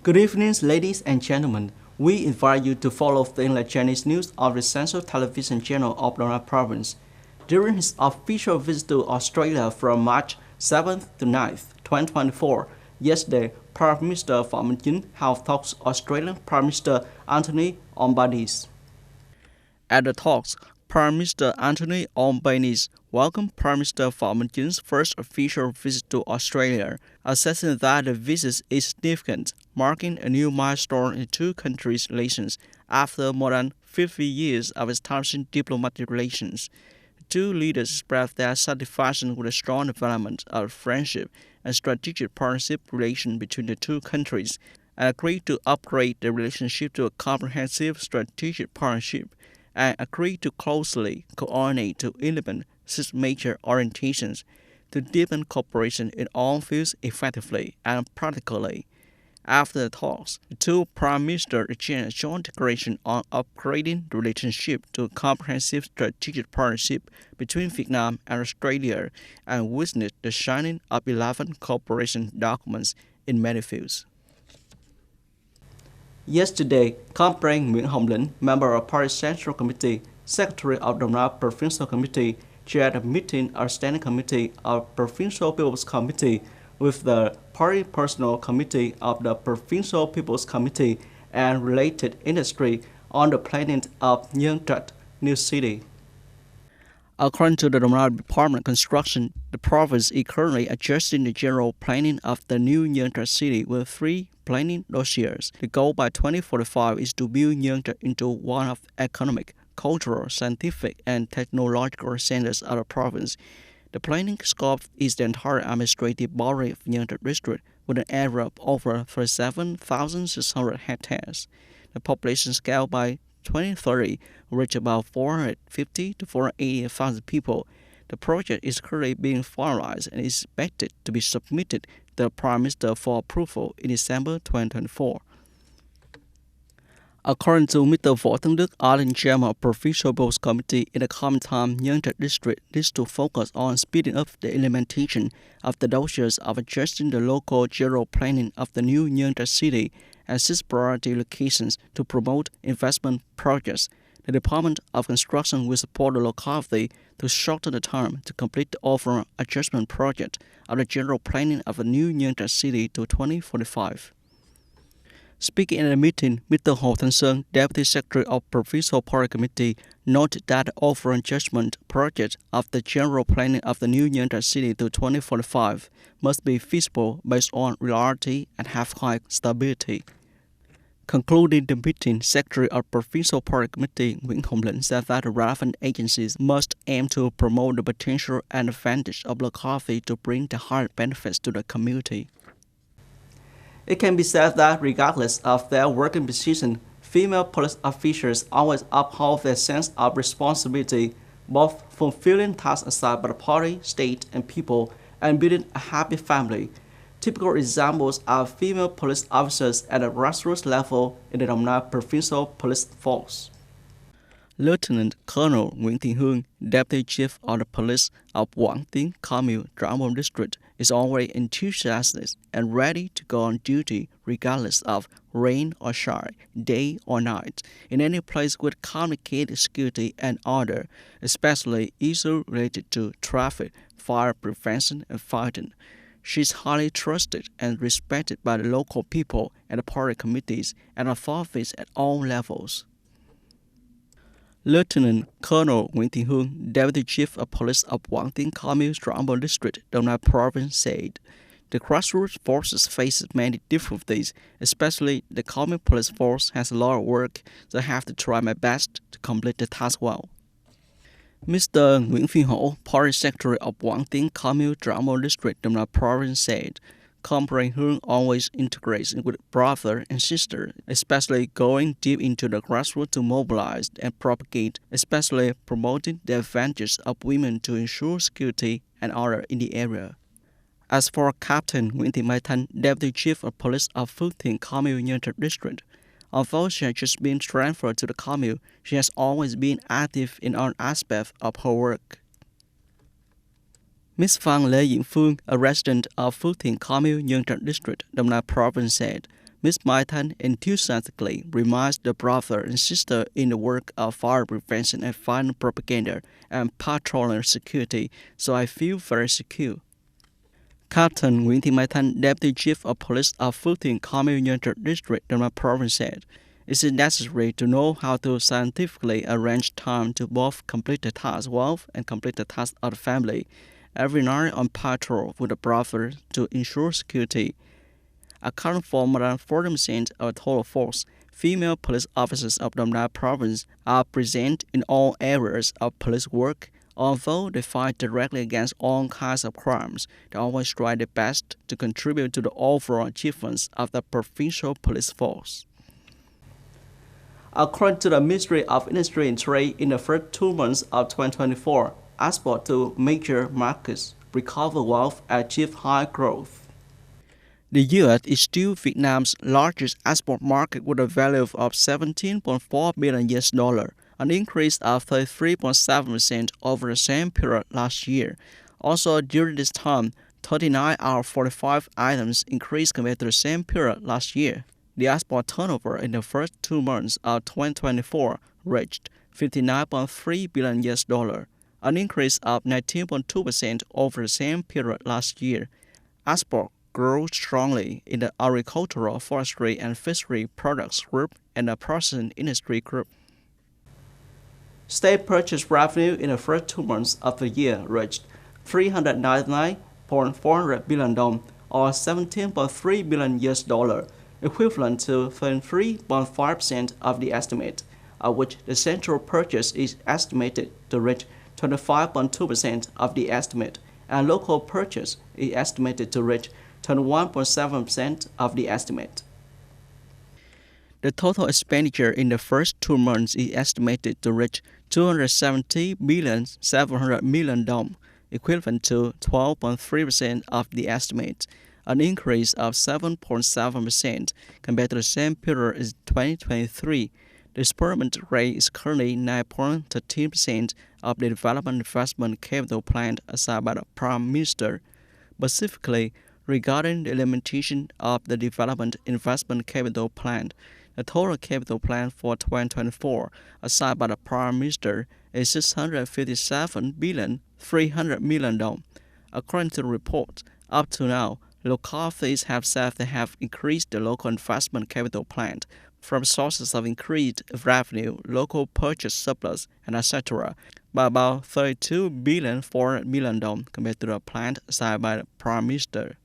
Good evening, ladies and gentlemen. We invite you to follow the Chinese news of the Central Television Channel of Donau Province. During his official visit to Australia from March 7th to 9th, 2024, yesterday, Prime Minister Phạm Minh Chính held talks with Australian Prime Minister Anthony Albanese. At the talks, Prime Minister Anthony Albanese welcomed Prime Minister Phạm Minh Chính first official visit to Australia, assessing that the visit is significant, marking a new milestone in two countries' relations after more than 50 years of establishing diplomatic relations. The two leaders expressed their satisfaction with the strong development of friendship and strategic partnership relations between the two countries, and agreed to upgrade the relationship to a comprehensive strategic partnership, and agreed to closely coordinate to implement six major orientations to deepen cooperation in all fields effectively and practically. After the talks, the two prime ministers exchanged a joint declaration on upgrading the relationship to a comprehensive strategic partnership between Vietnam and Australia, and witnessed the signing of 11 cooperation documents in many fields. Yesterday, Comrade Nguyễn Hồng Lĩnh, member of Party Central Committee, Secretary of the Donau Provincial Committee, chaired a meeting of Standing Committee of Provincial People's Committee with the Party Personal Committee of the Provincial People's Committee and related industry on the planning of Nhân Trạch new city. According to the Donau Department of Construction, the province is currently adjusting the general planning of the new Nhân Trạch city with three planning dossiers. The goal by 2045 is to build Nhân Trạch into one of economic, cultural, scientific, and technological centers of the province. The planning scope is the entire administrative boundary of Nhân Trạch district with an area of over 37,600 hectares. The population scale by 2030 will reach about 450 to 480,000 people. The project is currently being finalized and is expected to be submitted to the Prime Minister for approval in December 2024. According to Mr. Võ Tấn Đức, acting chairman of Provincial People's Committee, in the coming time, Nhân Trạch District needs to focus on speeding up the implementation of the dossiers of adjusting the local general planning of the new Nhân Trạch city and six priority locations to promote investment projects. The Department of Construction will support the locality to shorten the time to complete the overall adjustment project of the general planning of the new Nhân Trạch city to 2045. Speaking in the meeting, Mr. Hồ Thanh Sơn, Deputy Secretary of Provincial Party Committee, noted that the overall adjustment project of the general planning of the new Nhân Trạch city to 2045 must be feasible based on reality and have high stability. Concluding the meeting, Secretary of Provincial Party Committee Nguyễn Hồng Lĩnh said that the relevant agencies must aim to promote the potential and advantage of locality to bring the highest benefits to the community. It can be said that regardless of their working position, female police officers always uphold their sense of responsibility, both fulfilling tasks assigned by the party, state, and people, and building a happy family. Typical examples are female police officers at the grassroots level in the Donau Provincial Police Force. Lieutenant Colonel Nguyễn Thị Hương, Deputy Chief of the Police of Quảng Tiếng Commune, Trảng District, is already enthusiastic and ready to go on duty regardless of rain or shine, day or night, in any place with complicated security and order, especially issues related to traffic, fire prevention, and fighting. She is highly trusted and respected by the local people and the party committees and authorities at all levels. Lieutenant Colonel Nguyễn Thị Hương, Deputy Chief of Police of Quảng Tiếng Commune, Trảng District, Donau Province, said, the grassroots forces face many difficulties, especially the common police force has a lot of work, so I have to try my best to complete the task well. Mr. Nguyễn Phi Hổ, Party Secretary of Quảng Tiếng Commune, Trảng District, Donau Province, said, Comrade Hương always integrates with brother and sister, especially going deep into the grassroots to mobilize and propagate, especially promoting the advantages of women to ensure security and order in the area. As for Captain Nguyễn Thị Mai Thanh, Deputy Chief of Police of Phước Thiền Commune, Nhân Trạch District, although she has just been transferred to the commune, she has always been active in all aspects of her work. Ms. Phan Lê Diễn Phương, a resident of Phước Thiền Commune, Nhân Trạch District, Đồng Nai Province, said, Miss Mai Tan enthusiastically reminds the brother and sister in the work of fire prevention and fire propaganda and patrolling security, so I feel very secure. Captain Nguyễn Thị Mai Thanh, Deputy Chief of Police of Phước Thiền Communal District in my province said, it is necessary to know how to scientifically arrange time to both complete the task well and complete the task of the family. Every night on patrol with the brother to ensure security. Accounting for more than 40% of the total force, female police officers of Đồng Nai province are present in all areas of police work. Although they fight directly against all kinds of crimes, they always try their best to contribute to the overall achievements of the provincial police force. According to the Ministry of Industry and Trade, in the first 2 months of 2024, export to major markets recovered well and achieved high growth. The U.S. is still Vietnam's largest export market with a value of $17.4 billion, an increase of 33.7% over the same period last year. Also, during this time, 39 out of 45 items increased compared to the same period last year. The export turnover in the first 2 months of 2024 reached $59.3 billion, an increase of 19.2% over the same period last year. Export grew strongly in the agricultural, forestry, and fishery products group and the processing industry group. State purchase revenue in the first 2 months of the year reached 399.400 billion dong, or $17.3 billion, equivalent to 33.5% of the estimate, of which the central purchase is estimated to reach 25.2% of the estimate, and local purchase is estimated to reach 21.7% of the estimate. The total expenditure in the first 2 months is estimated to reach 270.7 billion dong, equivalent to 12.3% of the estimate, an increase of 7.7% compared to the same period in 2023. The disbursement rate is currently 9.13% of the Development Investment Capital Plan assigned by the Prime Minister. Specifically, regarding the implementation of the Development Investment Capital Plan, the total capital plan for 2024 assigned by the Prime Minister is 657.3 billion dong. According to the report, up to now, local authorities have said they have increased the local investment capital plan from sources of increased revenue, local purchase surplus, and etc. by about 32.4 billion dong compared to the plan assigned by the Prime Minister.